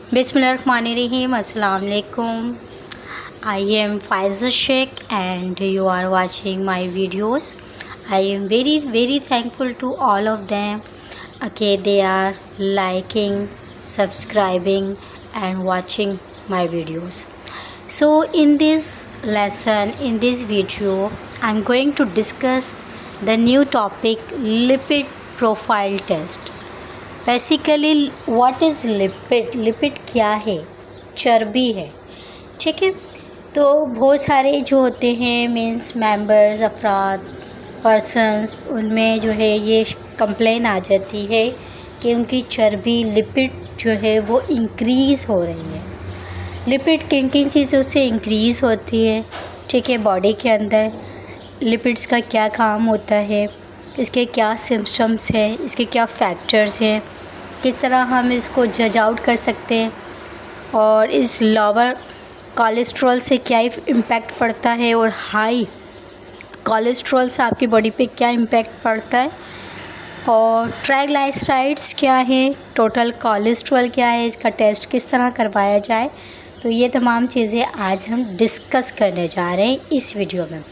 Bismillahirrahmanirrahim. Assalamu alaikum. I am Faiza Sheikh and you are watching my videos. I am very thankful to all of them. Okay, they are liking, subscribing and watching my videos. So in this lesson, in this video, I'm going to discuss the new topic lipid profile test. Basically what is lipid, lipid क्या है? चर्बी है, ठीक है। तो बहुत सारे जो होते हैं मीन्स मेंबर्स, अफराद, पर्सन्स, उनमें जो है ये कंप्लेन आ जाती है कि उनकी चर्बी, लिपिड जो है वो इंक्रीज़ हो रही है। लिपिड किन किन चीज़ों से इंक्रीज़ होती है, ठीक है, बॉडी के अंदर लिपिड्स का क्या काम होता है, इसके क्या सिम्पटम्स हैं, इसके क्या फैक्टर्स हैं, किस तरह हम इसको जज आउट कर सकते हैं, और इस लोअर कोलेस्ट्रॉल से क्या इम्पैक्ट पड़ता है और हाई कोलेस्ट्रॉल से आपकी बॉडी पे क्या इम्पैक्ट पड़ता है, और ट्राइग्लिसराइड्स क्या है, टोटल कोलेस्ट्रॉल क्या है, इसका टेस्ट किस तरह करवाया जाए। तो ये तमाम चीज़ें आज हम डिस्कस करने जा रहे हैं इस वीडियो में।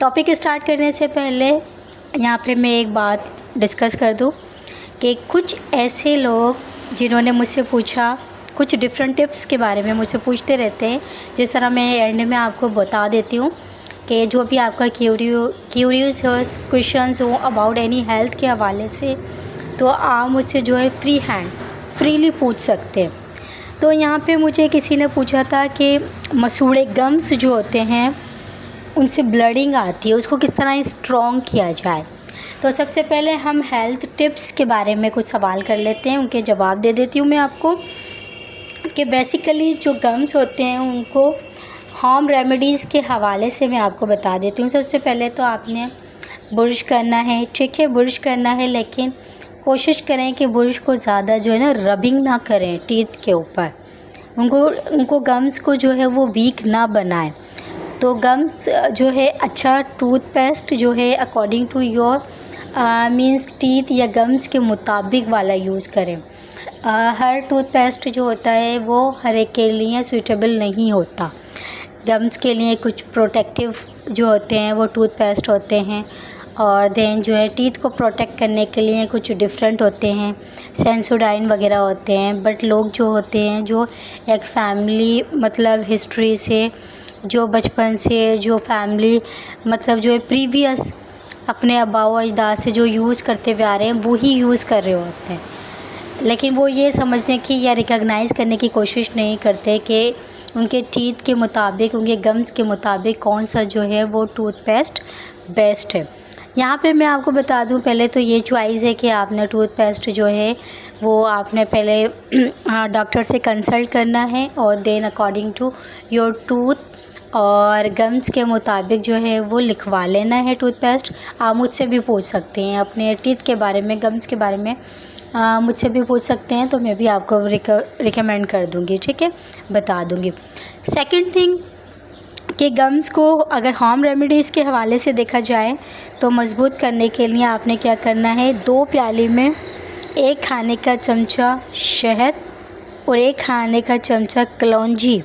टॉपिक स्टार्ट करने से पहले यहाँ पे मैं एक बात डिस्कस कर दूँ कि कुछ ऐसे लोग जिन्होंने मुझसे पूछा, कुछ डिफरेंट टिप्स के बारे में मुझसे पूछते रहते हैं, जिस तरह मैं एंड में आपको बता देती हूँ कि जो भी आपका क्यूरियस हो, क्वेश्चंस हो अबाउट एनी हेल्थ के हवाले से, तो आप मुझसे जो है फ्रीली पूछ सकते हैं। तो यहाँ पे मुझे किसी ने पूछा था कि मसूड़े गम्स जो होते हैं उनसे ब्लडिंग आती है, उसको किस तरह स्ट्रॉन्ग किया जाए। तो सबसे पहले हम हेल्थ टिप्स के बारे में कुछ सवाल कर लेते हैं, उनके जवाब दे देती हूँ मैं आपको कि बेसिकली जो गम्स होते हैं उनको होम रेमेडीज़ के हवाले से मैं आपको बता देती हूँ। सबसे पहले तो आपने ब्रश करना है, ठीक है, ब्रश करना है, लेकिन कोशिश करें कि ब्रश को ज़्यादा जो है ना रबिंग ना करें टीथ के ऊपर, उनको गम्स को जो है वो वीक ना बनाएं। तो गम्स जो है अच्छा टूथपेस्ट जो है according to your means teeth या गम्स के मुताबिक वाला यूज़ करें। हर टूथपेस्ट जो होता है वो हर एक के लिए सूटेबल नहीं होता। गम्स के लिए कुछ प्रोटेक्टिव जो होते हैं वो टूथपेस्ट होते हैं, और देन जो है टीथ को प्रोटेक्ट करने के लिए कुछ डिफरेंट होते हैं, सेंसोडाइन वगैरह होते हैं। बट लोग जो होते हैं जो एक फैमिली मतलब हिस्ट्री से, जो बचपन से जो फैमिली मतलब जो है प्रीवियस अपने आबाओ अजदाद से जो यूज़ करते हुए आ रहे हैं वो ही यूज़ कर रहे होते हैं, लेकिन वो ये समझने की या रिकॉग्नाइज़ करने की कोशिश नहीं करते कि उनके टीथ के मुताबिक, उनके गम्स के मुताबिक कौन सा जो है वो टूथपेस्ट बेस्ट है। यहाँ पे मैं आपको बता दूँ, पहले तो ये चॉइस है कि आपने टूथपेस्ट जो है वो आपने पहले डॉक्टर से कंसल्ट करना है, और then according to your tooth और गम्स के मुताबिक जो है वो लिखवा लेना है टूथपेस्ट। आप मुझसे भी पूछ सकते हैं अपने टीथ के बारे में, गम्स के बारे में मुझसे भी पूछ सकते हैं, तो मैं भी आपको रिकमेंड कर दूँगी, ठीक है, बता दूँगी। सेकंड थिंग कि गम्स को अगर होम रेमेडीज़ के हवाले से देखा जाए तो मज़बूत करने के लिए आपने क्या करना है, 2 प्याली में 1 खाने का चमचा शहद और 1 खाने का चमचा कलौंजी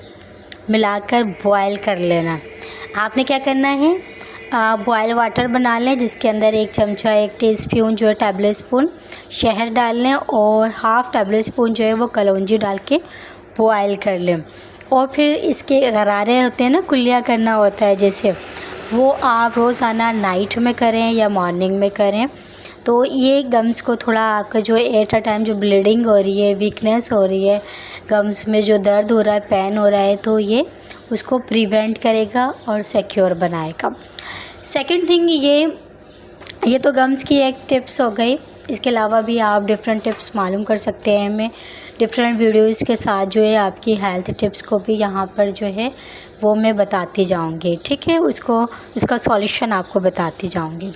मिलाकर बॉयल कर लेना। आपने क्या करना है, बॉयल वाटर बना लें जिसके अंदर 1 चमचा 1 टीस्पून जो है टेबल स्पून शहद डाल लें, और हाफ़ टेबल स्पून जो है वो कलौंजी डाल के बॉयल कर लें। और फिर इसके गरारे होते हैं ना, कुल्लियाँ करना होता है जैसे, वो आप रोज़ाना नाइट में करें या मॉर्निंग में करें। तो ये गम्स को थोड़ा आपका जो एट अ टाइम जो ब्लीडिंग हो रही है, वीकनेस हो रही है, गम्स में जो दर्द हो रहा है, पेन हो रहा है, तो ये उसको प्रिवेंट करेगा और सिक्योर बनाएगा। सेकंड थिंग ये तो गम्स की एक टिप्स हो गई। इसके अलावा भी आप डिफरेंट टिप्स मालूम कर सकते हैं। मैं डिफरेंट वीडियोज़ के साथ जो है आपकी हेल्थ टिप्स को भी यहाँ पर जो है वो मैं बताती जाऊँगी, ठीक है, उसका सॉल्यूशन आपको बताती जाऊँगी।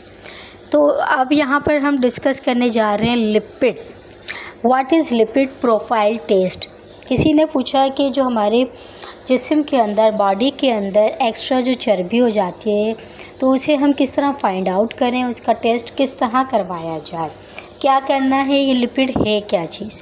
तो अब यहाँ पर हम डिस्कस करने जा रहे हैं lipid. What is lipid profile test. किसी ने पूछा कि जो हमारे जिस्म के अंदर, बॉडी के अंदर एक्स्ट्रा जो चर्बी हो जाती है तो उसे हम किस तरह फाइंड आउट करें, उसका टेस्ट किस तरह करवाया जाए, क्या करना है, ये लिपिड है क्या चीज़।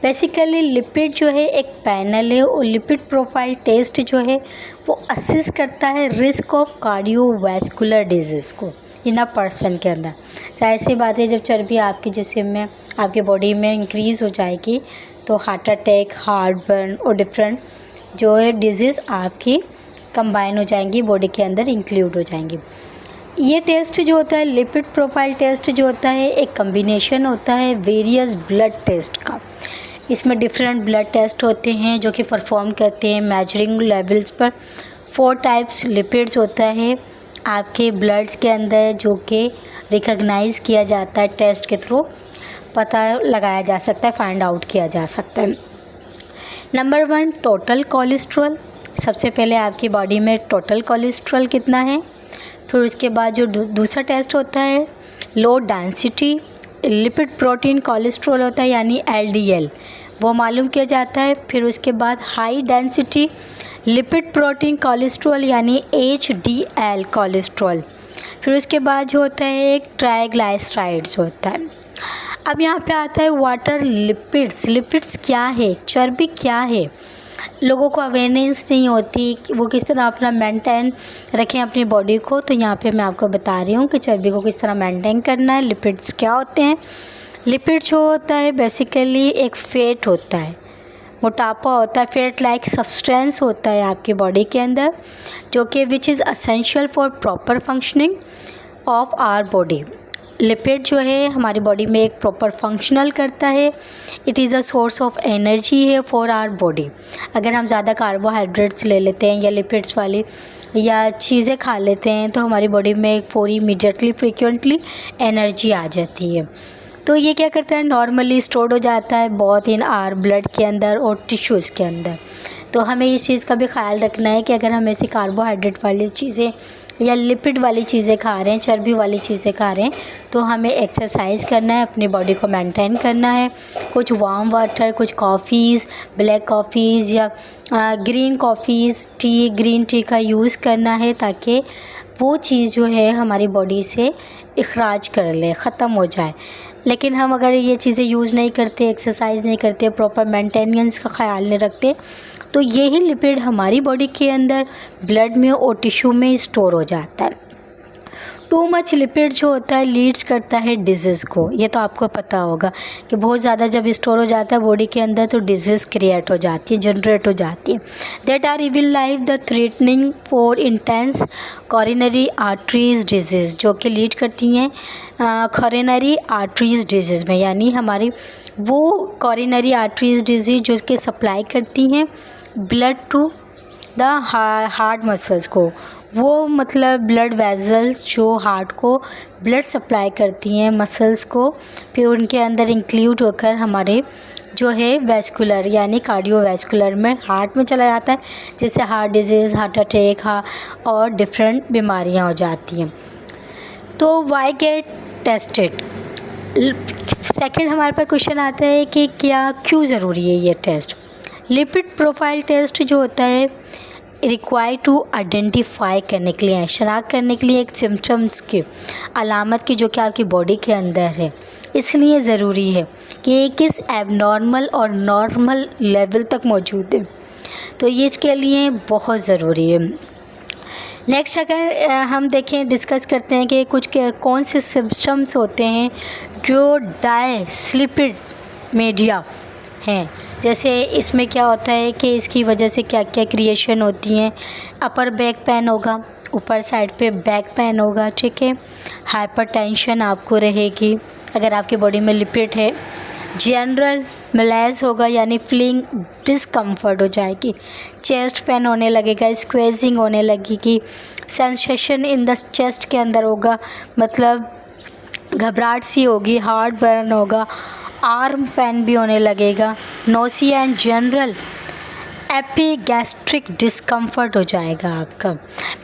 बेसिकली लिपिड जो है एक पैनल है और लिपिड प्रोफाइल टेस्ट जो है वो असिस्ट करता है रिस्क ऑफ कार्डियोवैस्कुलर डिजीज़ को इन अ पर्सन के अंदर। जाहिर सी बात है, जब चर्बी आपकी जिस्म में आपकी बॉडी में इंक्रीज़ हो जाएगी तो हार्ट अटैक, हार्ट बर्न और डिफरेंट जो है डिजीज़ आपकी कंबाइन हो जाएंगी, बॉडी के अंदर इंक्लूड हो जाएंगी। ये टेस्ट जो होता है लिपिड प्रोफाइल टेस्ट जो होता है एक कम्बिनेशन होता है वेरियस ब्लड टेस्ट का। इसमें डिफरेंट ब्लड टेस्ट होते हैं जो कि परफॉर्म करते हैं मेजरिंग लेवल्स पर। 4 टाइप्स लिपिड्स होता है आपके ब्लड्स के अंदर जो कि रिकॉग्नाइज़ किया जाता है, टेस्ट के थ्रू पता लगाया जा सकता है, फाइंड आउट किया जा सकता है। Number 1 total cholesterol. सबसे पहले आपकी बॉडी में टोटल कोलेस्ट्रॉल कितना है। फिर उसके बाद जो दूसरा टेस्ट होता है low density lipid protein cholesterol होता है यानी LDL, वो मालूम किया जाता है। फिर उसके बाद high density lipid protein cholesterol यानी HDL कोलेस्ट्रॉल। फिर उसके बाद जो होता है एक ट्राइग्लाइसराइड्स होता है। अब यहाँ पे आता है वाटर लिपिड्स। लिपिड्स क्या है, चर्बी क्या है, लोगों को अवेयरनेस नहीं होती कि वो किस तरह अपना मेंटेन रखें अपनी बॉडी को। तो यहाँ पे मैं आपको बता रही हूँ कि चर्बी को किस तरह मेंटेन करना है। लिपिड्स क्या होते हैं। लिपिड जो होता है बेसिकली एक फैट होता है, मोटापा होता है, फैट लाइक सब्सटेंस होता है आपकी बॉडी के अंदर जो कि which is essential for proper functioning of our body. Lipid जो है हमारी बॉडी में एक प्रॉपर फंक्शनल करता है। It is a source of energy है फॉर आवर बॉडी। अगर हम ज़्यादा कार्बोहाइड्रेट्स ले लेते हैं या लिपिड्स वाली या चीज़ें खा लेते हैं तो हमारी बॉडी में एक पूरी इमीडिएटली फ्रिक्वेंटली एनर्जी आ जाती है। तो ये क्या करता है नॉर्मली स्टोर्ड हो जाता है बहुत इन आवर ब्लड के अंदर और टिश्यूज़ के अंदर। तो हमें इस चीज़ का भी ख्याल रखना है कि अगर हम ऐसी कार्बोहाइड्रेट वाली चीज़ें या लिपिड वाली चीज़ें खा रहे हैं, चर्बी वाली चीज़ें खा रहे हैं, तो हमें एक्सरसाइज करना है, अपनी बॉडी को मेंटेन करना है। कुछ वार्म वाटर, कुछ कॉफ़ीज़, ब्लैक कॉफ़ीज़ या green coffees, T, green tea का यूज़ करना है ताकि वो चीज़ जो है हमारी बॉडी से इखराज कर ले, ख़त्म हो जाए। लेकिन हम अगर ये चीज़ें यूज़ नहीं करते, एक्सरसाइज नहीं करते, प्रॉपर मेंटेनेंस का ख्याल नहीं रखते, तो यही लिपिड हमारी बॉडी के अंदर ब्लड में और टिश्यू में स्टोर हो जाता है। टू मच लिपिड जो होता है लीड्स करता है डिजीज़ को। ये तो आपको पता होगा कि बहुत ज़्यादा जब स्टोर हो जाता है बॉडी के अंदर तो डिजीज़ क्रिएट हो जाती है, जनरेट हो जाती है। That are even like the threatening for intense coronary arteries disease, जो कि लीड करती हैं कॉरिनरी आर्टरीज डिजीज़ में, यानी हमारी वो कॉरिनरी आर्टरीज डिजीज़ जो कि सप्लाई करती हैं blood to the heart muscles को। वो मतलब ब्लड वेजल्स जो हार्ट को ब्लड सप्लाई करती हैं मसल्स को, फिर उनके अंदर इंक्लूड होकर हमारे जो है वेस्कुलर यानी कार्डियोवैस्कुलर में हार्ट में चला जाता है, जिससे हार्ट डिजीज़, हार्ट अटैक और डिफरेंट बीमारियां हो जाती हैं। तो वाई गेट टेस्टेड। सेकंड हमारे पास क्वेश्चन आता है कि क्यों ज़रूरी है ये टेस्ट। लिपिड प्रोफाइल टेस्ट जो होता है रिक्वायर टू आइडेंटिफाई करने के लिए, शनाख्त करने के लिए एक सिम्टम्स की अलामत की जो कि आपकी बॉडी के अंदर है, इसलिए ज़रूरी है कि ये किस एबनॉर्मल और नॉर्मल लेवल तक मौजूद है। तो ये इसके लिए बहुत ज़रूरी है। नेक्स्ट अगर हम देखें, डिस्कस करते हैं कि कौन से सिम्टम्स होते हैं जो डायस्लिपिड मीडिया हैं। जैसे इसमें क्या होता है कि इसकी वजह से क्या क्या क्रिएशन होती हैं। अपर बैक पेन होगा, ऊपर साइड पे बैक पेन होगा, ठीक है। हाइपरटेंशन आपको रहेगी अगर आपकी बॉडी में लिपिड है। जनरल मलेज होगा यानी फीलिंग डिस्कम्फर्ट हो जाएगी, चेस्ट पेन होने लगेगा, स्क्वेजिंग होने लगेगी, सेंसेशन इन द चेस्ट के अंदर होगा, मतलब घबराहट सी होगी, हार्ट बर्न होगा, आर्म पेन भी होने लगेगा, nausea and general epigastric discomfort हो जाएगा आपका।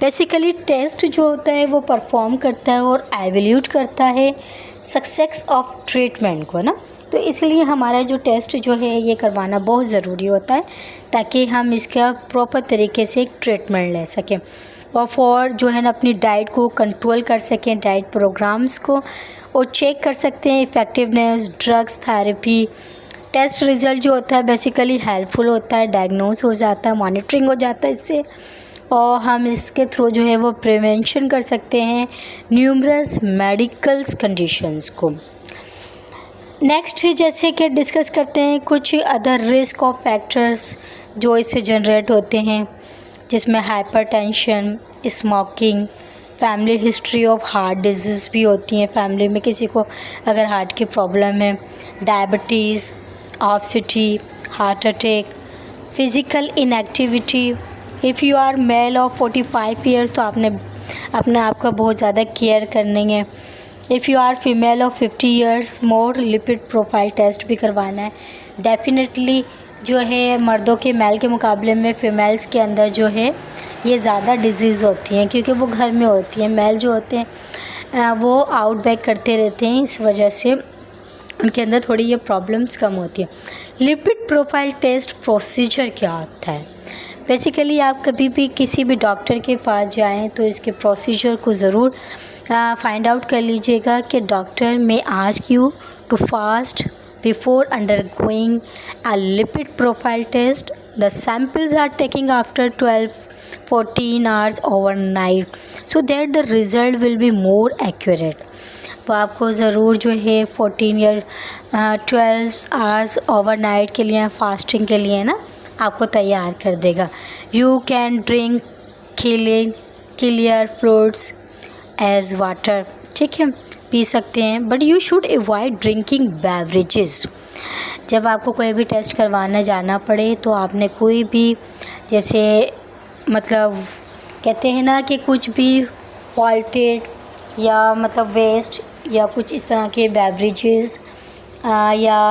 बेसिकली टेस्ट जो होता है वो परफॉर्म करता है और एवेल्यूट करता है सक्सेस ऑफ ट्रीटमेंट को ना। तो इसलिए हमारा जो टेस्ट जो है ये करवाना बहुत ज़रूरी होता है ताकि हम इसका प्रॉपर तरीके से एक ट्रीटमेंट ले सकें और फॉर जो है ना अपनी डाइट को कंट्रोल कर सकें, डाइट प्रोग्राम्स को, और चेक कर सकते हैं effectiveness, drugs therapy, test result जो होता है बेसिकली हेल्पफुल होता है, डायग्नोस हो जाता है, मॉनिटरिंग हो जाता है इससे, और हम इसके थ्रू जो है वो प्रिवेंशन कर सकते हैं न्यूमरस मेडिकल्स कंडीशंस को। नेक्स्ट जैसे कि डिस्कस करते हैं कुछ अदर रिस्क ऑफ फैक्टर्स जो इससे जनरेट होते हैं, जिसमें hypertension, smoking, family history of heart disease भी होती हैं, फैमिली में किसी को अगर हार्ट की प्रॉब्लम है, diabetes, obesity, heart attack, physical inactivity. If you are male of 45 years तो आपने अपने आप का बहुत ज़्यादा केयर करनी है। If you are female of 50 years more lipid profile test भी करवाना है। डेफिनेटली जो है मर्दों के मेल के मुकाबले में फ़ीमेल्स के अंदर जो है ये ज़्यादा डिजीज़ होती हैं, क्योंकि वो घर में होती हैं। मेल जो होते हैं वो आउटबैक करते रहते हैं, इस वजह से उनके अंदर थोड़ी ये प्रॉब्लम्स कम होती है। लिपिड प्रोफाइल टेस्ट प्रोसीजर क्या होता है? बेसिकली आप कभी भी किसी भी डॉक्टर के पास जाएं तो इसके प्रोसीजर को ज़रूर फाइंड आउट कर लीजिएगा कि doctor may ask you to fast before undergoing a lipid profile test. The samples are taking after 12-14 hours overnight so that the result will be more accurate. तो आपको ज़रूर जो है 14 या 12 आवर्स ओवरनाइट के लिए फास्टिंग के लिए ना आपको तैयार कर देगा। You can drink clear fluids as water, ठीक है, पी सकते हैं, but you should avoid drinking beverages. जब आपको कोई भी टेस्ट करवाने जाना पड़े तो आपने कोई भी जैसे मतलब कहते हैं ना कि कुछ भी फॉल्टेड या मतलब वेस्ट या कुछ इस तरह के बेवरेजेस या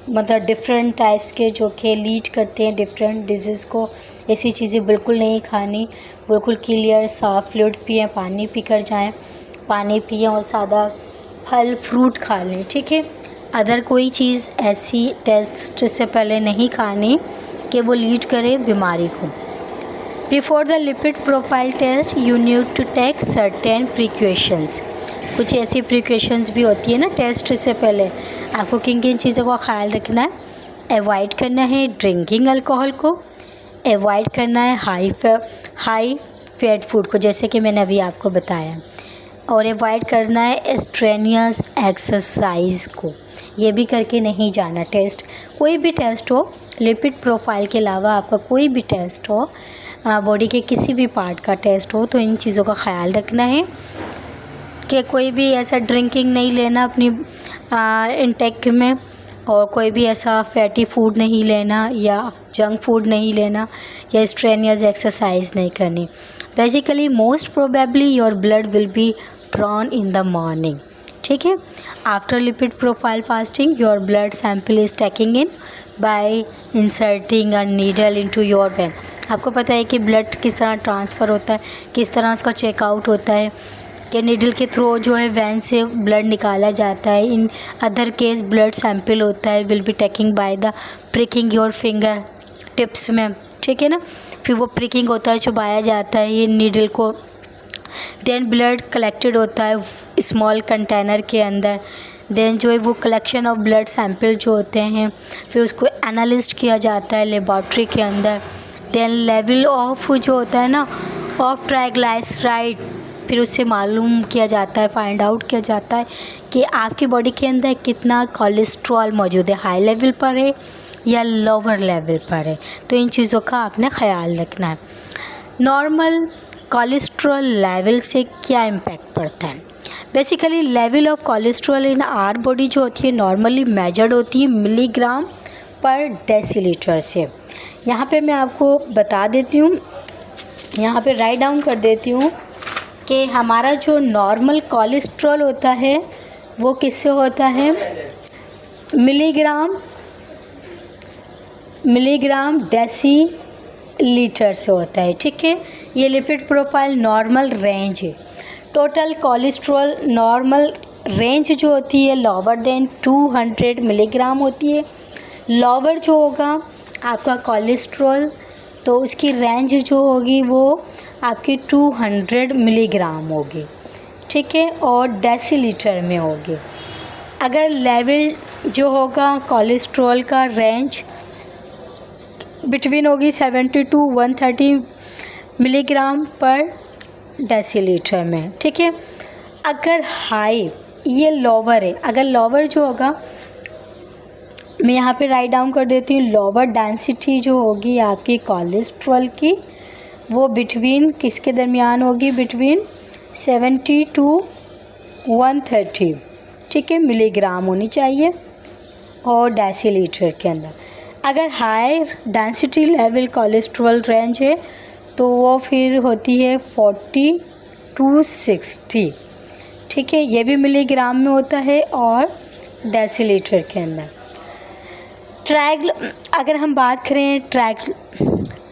मतलब डिफरेंट टाइप्स के जो कि लीड करते हैं डिफरेंट डिजीज़ को, ऐसी चीज़ें बिल्कुल नहीं खानी। बिल्कुल क्लियर साफ़ फ्लूइड पिएं, पानी पी कर जाएँ, पानी पिएं और सादा फल फ्रूट खा लें, ठीक है। अदर कोई चीज़ ऐसी टेस्ट से पहले नहीं खानी कि वो लीड करे बीमारी को। Before the lipid profile test you need to take certain precautions. कुछ ऐसी प्रिकॉशंस भी होती है ना टेस्ट से पहले, आपको किन किन चीज़ों का ख्याल रखना है। अवॉइड करना है ड्रिंकिंग अल्कोहल को, अवॉइड करना है हाई फैट फूड को, जैसे कि मैंने अभी आपको बताया, और अवॉइड करना है स्ट्रेनियस एक्सरसाइज को। ये भी करके नहीं जाना टेस्ट, कोई भी टेस्ट हो, लिपिड प्रोफाइल के अलावा आपका कोई भी टेस्ट हो, बॉडी के किसी भी पार्ट का टेस्ट हो, तो इन चीज़ों का ख्याल रखना है कि कोई भी ऐसा ड्रिंकिंग नहीं लेना अपनी इंटेक में, और कोई भी ऐसा फैटी फूड नहीं लेना या जंक फूड नहीं लेना या स्ट्रेनियस एक्सरसाइज नहीं करनी। Basically most probably your blood will be drawn in the morning, ठीक है। After lipid profile fasting your blood sample is taking in by inserting a needle into your when. आपको पता है कि ब्लड किस तरह ट्रांसफ़र होता है, किस तरह उसका चेकआउट होता है, कि नीडल के थ्रू जो है वैन से ब्लड निकाला जाता है। In other case blood sample होता है will be taking by the pricking your finger tips में, ठीक है ना। फिर वो प्रिकिंग होता है, चुभाया जाता है ये नीडल को, देन ब्लड कलेक्टेड होता है स्मॉल कंटेनर के अंदर, देन जो है वो कलेक्शन ऑफ ब्लड सैंपल जो होते हैं फिर उसको एनालिस्ट किया जाता है लेबॉर्ट्री के अंदर। देन लेवल ऑफ जो होता है ना ऑफ ट्राइग्लिसराइड, फिर उससे मालूम किया जाता है, फाइंड आउट किया जाता है कि आपकी बॉडी के अंदर कितना कोलेस्ट्रॉल मौजूद है, हाई लेवल पर है या लोअर लेवल पर है। तो इन चीज़ों का आपने ख्याल रखना है। नॉर्मल कोलेस्ट्रॉल लेवल से क्या इम्पैक्ट पड़ता है? Basically level of cholesterol in our body जो होती है नॉर्मली मेजर्ड होती है मिलीग्राम पर डेसीलीटर से। यहाँ पे मैं आपको बता देती हूँ, यहाँ पे राइट डाउन कर देती हूँ कि हमारा जो नॉर्मल कोलेस्ट्रॉल होता है वो किससे होता है, मिलीग्राम डेसीलीटर से होता है, ठीक है। ये लिपिड प्रोफाइल नॉर्मल रेंज है। टोटल कोलेस्ट्रॉल नॉर्मल रेंज जो होती है लोअर देन 200 मिलीग्राम होती है। लोअर जो होगा आपका कोलेस्ट्रॉल तो उसकी रेंज जो होगी वो आपकी 200 मिलीग्राम होगी, ठीक है, और डेसीलीटर में होगी। अगर लेवल जो होगा कोलेस्ट्रॉल का रेंज बिटवीन होगी 70 टू 130 मिलीग्राम पर डेसीलीटर में, ठीक है। अगर हाई, ये लोअर है, अगर लोअर जो होगा, मैं यहाँ पे राइट डाउन कर देती हूँ, लोअर डेंसिटी जो होगी आपकी कोलेस्ट्रॉल की, वो बिटवीन किसके दरमियान होगी, बिटवीन 70 टू 130, ठीक है, मिलीग्राम होनी चाहिए और डेसीलीटर के अंदर। अगर high density level cholesterol range है तो वो फिर होती है 40 टू 60, ठीक है, ये भी मिलीग्राम में होता है और डेसीलीटर के अंदर। अगर हम बात करें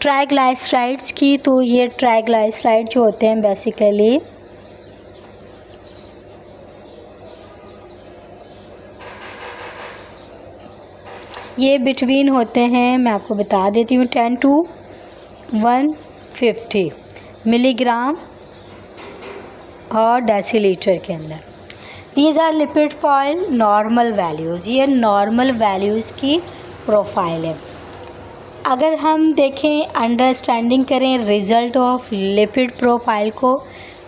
ट्राइग्लाइसराइड्स की, तो ये ट्राइग्लाइसराइड जो होते हैं बेसिकली ये बिटवीन होते हैं, मैं आपको बता देती हूँ, 10 टू 150 मिलीग्राम और डेसीलीटर के अंदर। These are lipid for normal values, ये नॉर्मल वैल्यूज़ की प्रोफाइल है। अगर हम देखें, अंडरस्टैंडिंग करें रिज़ल्ट ऑफ लिपिड प्रोफाइल को,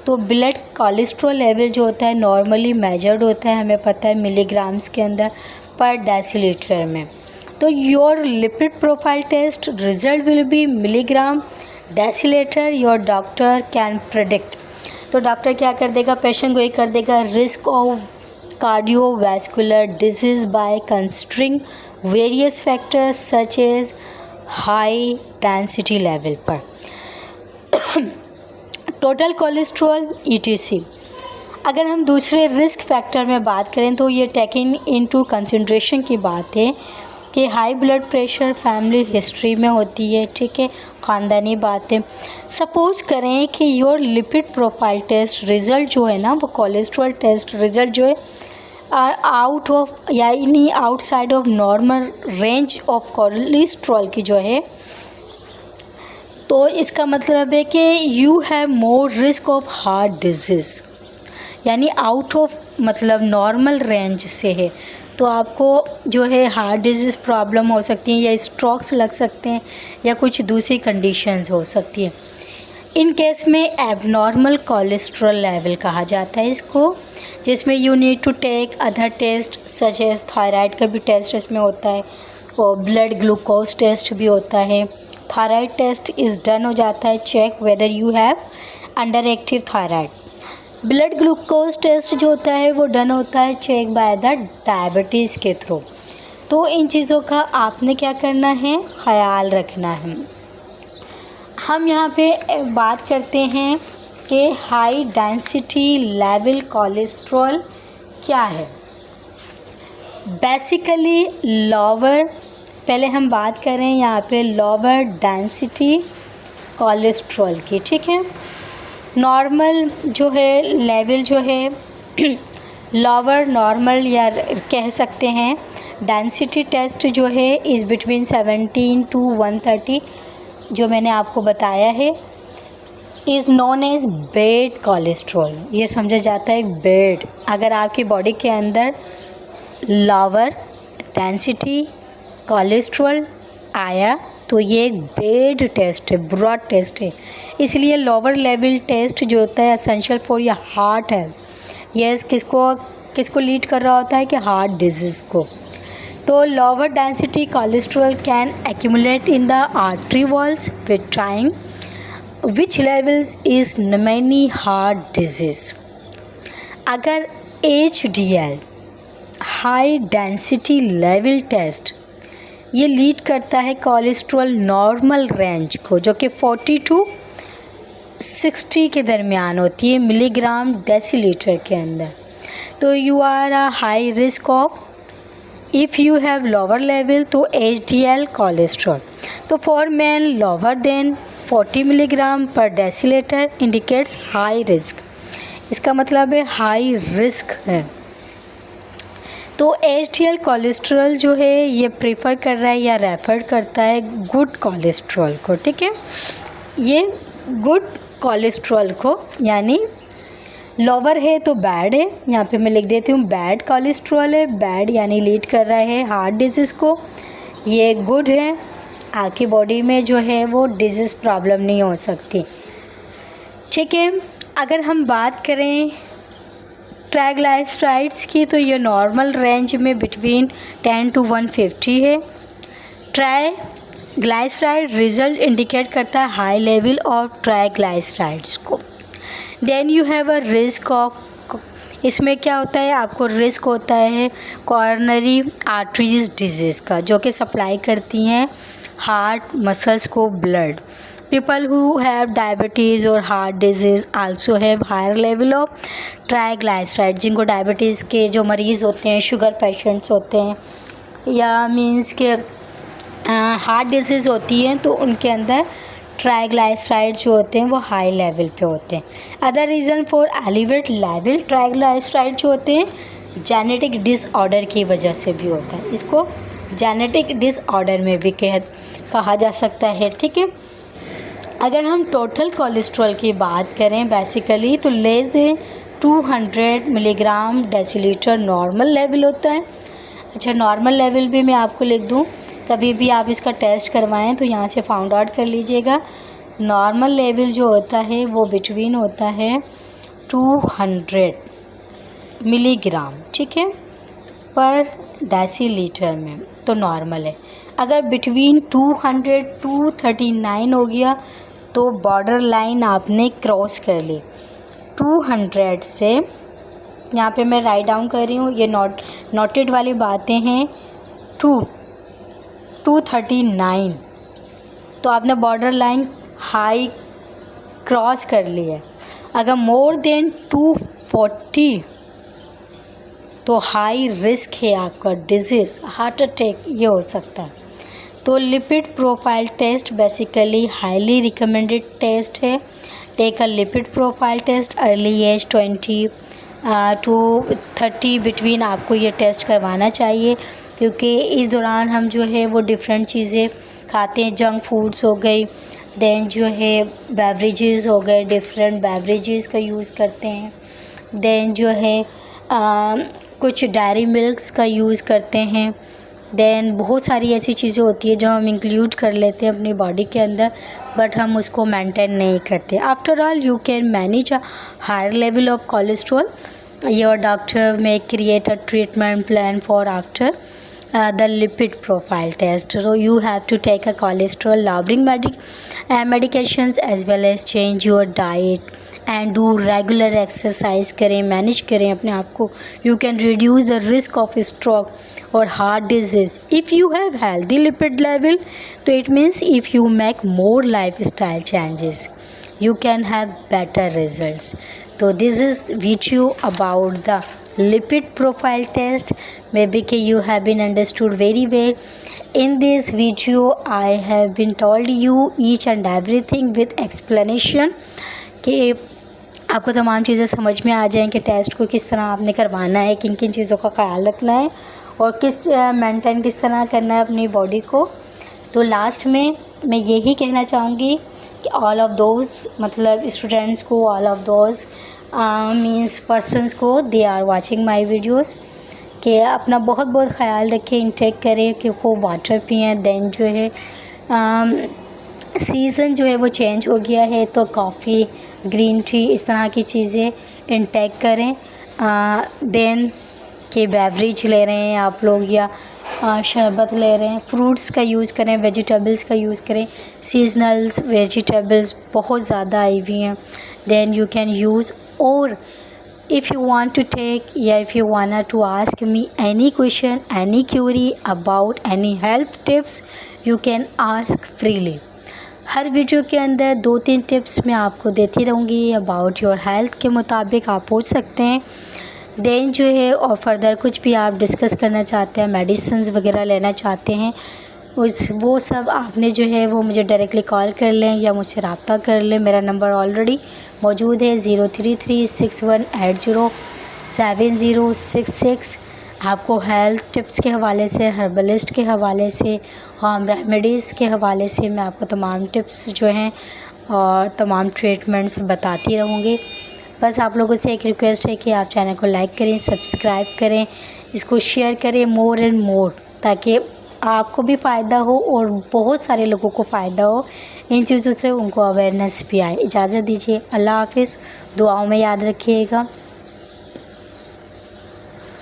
तो ब्लड कोलेस्ट्रॉल लेवल जो होता है नॉर्मली मेजर्ड होता है, हमें पता है मिलीग्राम्स के अंदर पर डेसीलीटर में। तो your lipid profile test result will be milligram decilitre, your doctor can predict. तो डॉक्टर क्या कर देगा, पेशेंट को ये कर देगा risk of cardiovascular disease by considering various factors such as high density level per total cholesterol ETC। अगर हम दूसरे रिस्क फैक्टर में बात करें तो ये टेकिंग इनटू कंसिडरेशन की बात है कि high blood pressure family history में होती है, ठीक है, ख़ानदानी बात है। सपोज़ करें कि your lipid profile test result जो है ना, वो कोलेस्ट्रॉल टेस्ट रिज़ल्ट जो है आउट ऑफ यानी outside of normal range of cholesterol की जो है, तो इसका मतलब है कि you have more risk of heart disease, यानी आउट ऑफ मतलब नॉर्मल रेंज से है, तो आपको जो है हार्ट डिजीज़ प्रॉब्लम हो सकती है, या स्ट्रोक्स लग सकते हैं, या कुछ दूसरी कंडीशंस हो सकती है। इन केस में एबनॉर्मल कोलेस्ट्रॉल लेवल कहा जाता है इसको, जिसमें you need to take other test such as thyroid का भी टेस्ट इसमें होता है और ब्लड ग्लूकोज टेस्ट भी होता है। थायराइड टेस्ट इज़ डन हो जाता है check whether you have under active thyroid. Blood glucose test जो होता है वो डन होता है चेक बाय द डायबिटीज़ के थ्रू। तो इन चीज़ों का आपने क्या करना है, ख़याल रखना है। हम यहाँ पे बात करते हैं कि हाई डेंसिटी लेवल कोलेस्ट्रॉल क्या है। बेसिकली लोअर, पहले हम बात करें यहाँ पे लोअर डेंसिटी कोलेस्ट्रॉल की, ठीक है। नॉर्मल जो है लेवल जो है लोअर नॉर्मल या कह सकते हैं डेंसिटी टेस्ट जो है इज़ बिटवीन 17 टू 130, जो मैंने आपको बताया है, is known as bad cholesterol. ये समझा जाता है बेड। अगर आपकी बॉडी के अंदर लोअर डेंसिटी कोलेस्ट्रॉल आया तो ये एक बेड टेस्ट है, ब्रॉड टेस्ट है। इसलिए लोअर लेवल टेस्ट जो होता है essential for your heart health. Yes, किसको लीड कर रहा होता है कि हार्ट डिजीज़ को। तो lower density cholesterol can accumulate in the artery walls with time which levels is many heart disease. अगर HDL high density level test ये लीड करता है कोलेस्ट्रॉल नॉर्मल रेंज को, जो कि 40 टू 60 के दरमियान होती है मिलीग्राम डेसीलीटर के अंदर, तो you are a high risk of if you have lower level तो HDL कोलेस्ट्रॉल। तो for man lower than 40 milligram per decilitre indicates high risk. इसका मतलब है हाई रिस्क है। तो HDL कोलेस्ट्रॉल जो है ये प्रेफर कर रहा है या रेफर करता है गुड कोलेस्ट्रॉल को, ठीक है। ये गुड कोलेस्ट्रॉल को यानी लोअर है तो बैड है, यहाँ पे मैं लिख देती हूँ बैड कोलेस्ट्रॉल है, बैड यानी लीड कर रहा है हार्ट डिजीज़ को। ये गुड है, आपकी बॉडी में जो है वो डिजीज़ प्रॉब्लम नहीं हो सकती। ठीक है, अगर हम बात करें ट्राइग्लिसराइड्स की तो ये नॉर्मल रेंज में बिटवीन 10 to 150 है। ट्राइग्लिसराइड रिजल्ट इंडिकेट करता है हाई लेवल ऑफ ट्राइग्लिसराइड्स को। Then you have a risk of, इसमें क्या होता है, आपको रिस्क होता है कॉर्नरी आर्टरीज डिजीज़ का, जो कि सप्लाई करती हैं हार्ट मसल्स को blood. People who have diabetes और heart disease also have higher level of triglyceride. जिनको डायबिटीज़ के जो मरीज़ होते हैं, शुगर पेशेंट्स होते हैं, या मींस के हार्ट डिजीज़ होती हैं, तो उनके अंदर ट्राइग्लिसराइड जो होते हैं वो हाई लेवल पे होते हैं। Other reason for elevate level triglyceride जो होते हैं जेनेटिक डिसऑर्डर की वजह से भी होता है। इसको जेनेटिक डिसऑर्डर में भी कहा जा सकता है। ठीक है, अगर हम टोटल कोलेस्ट्रॉल की बात करें बेसिकली तो less than 200 milligram decilitre normal level होता है। अच्छा, नॉर्मल लेवल भी मैं आपको लिख दूं, कभी भी आप इसका टेस्ट करवाएं तो यहाँ से फाउंड आउट कर लीजिएगा। नॉर्मल लेवल जो होता है वो बिटवीन होता है 200 मिलीग्राम, ठीक है, पर डेसीलीटर में, तो नॉर्मल है। अगर बिटवीन 200 to 239 हो गया तो बॉर्डर लाइन आपने क्रॉस कर ली। 200 से, यहाँ पे मैं राइट डाउन कर रही हूँ, ये नोटेड वाली बातें हैं, 239 तो आपने बॉर्डर लाइन हाई क्रॉस कर ली है। अगर मोर देन 240 तो हाई रिस्क है आपका डिजीज़, हार्ट अटैक ये हो सकता है। तो lipid profile test basically highly recommended test है। Take a lipid profile test early age 20 to 30 between आपको ये टेस्ट करवाना चाहिए, क्योंकि इस दौरान हम जो है वो डिफरेंट चीज़ें खाते हैं। जंक फूड्स हो गई, देन जो है बेवरेजेस हो गए, डिफरेंट बेवरेजेस का यूज़ करते हैं, देन जो है कुछ डेयरी मिल्क्स का यूज़ करते हैं, देन बहुत सारी ऐसी चीज़ें होती है जो हम इंक्लूड कर लेते हैं अपनी बॉडी के अंदर, बट हम उसको मेंटेन नहीं करते। After all you can manage a higher level of cholesterol. Your doctor may create a treatment plan for after the lipid profile test. So you have to take a cholesterol lowering medications as well as change your diet and do regular exercise करें, manage करें अपने आप को। You can reduce the risk of stroke or heart disease if you have healthy lipid level. तो it means if you make more lifestyle changes you can have better results. So this is video about the lipid profile test. Maybe you have been understood very well. In this video I have been told you each and everything with explanation कि आपको तमाम चीज़ें समझ में आ जाएं कि test को किस तरह आपने करवाना है, किन किन चीज़ों का ख्याल रखना है और किस मेंटेन किस तरह करना है अपनी बॉडी को। तो लास्ट में मैं यही कहना चाहूँगी कि ऑल ऑफ दोज, मतलब स्टूडेंट्स को, all of those means persons को they are watching my videos, कि अपना बहुत बहुत ख्याल रखें, इंटेक करें, कि खूब वाटर पिएं। देन जो है सीज़न जो है वो चेंज हो गया है तो कॉफ़ी, ग्रीन टी, इस तरह की चीज़ें इंटेक करें। देन के बेवरेज ले रहे हैं आप लोग या शरबत ले रहे हैं, फ्रूट्स का यूज़ करें, वेजिटेबल्स का यूज़ करें। सीजनल्स वेजिटेबल्स बहुत ज़्यादा आई हुई हैं, देन यू कैन यूज़। और if you want to take, yeah, if you wanna to ask me any question, any query about any health tips, you can ask freely. Her video के अंदर 2-3 tips मैं आपको देती रहूँगी about your health, के मुताबिक आप पूछ सकते हैं। देन जो है और फर्दर कुछ भी आप डिस्कस करना चाहते हैं, मेडिसिन्स वगैरह लेना चाहते हैं, वो सब आपने जो है वो मुझे डायरेक्टली कॉल कर लें या मुझसे रब्ता कर लें। मेरा नंबर ऑलरेडी मौजूद है 0336180766। आपको हेल्थ टिप्स के हवाले से, हर्बलिस्ट के हवाले से, होम रेमेडीज़ के हवाले से मैं आपको तमाम टिप्स जो हैं और तमाम ट्रीटमेंट्स बताती रहूँगी। बस आप लोगों से एक रिक्वेस्ट है कि आप चैनल को लाइक करें, सब्सक्राइब करें, इसको शेयर करें मोर एंड मोर, ताकि आपको भी फ़ायदा हो और बहुत सारे लोगों को फ़ायदा हो इन चीज़ों से, उनको अवेयरनेस भी आए। इजाज़त दीजिए, अल्लाह हाफ़िज़, दुआओं में याद रखिएगा।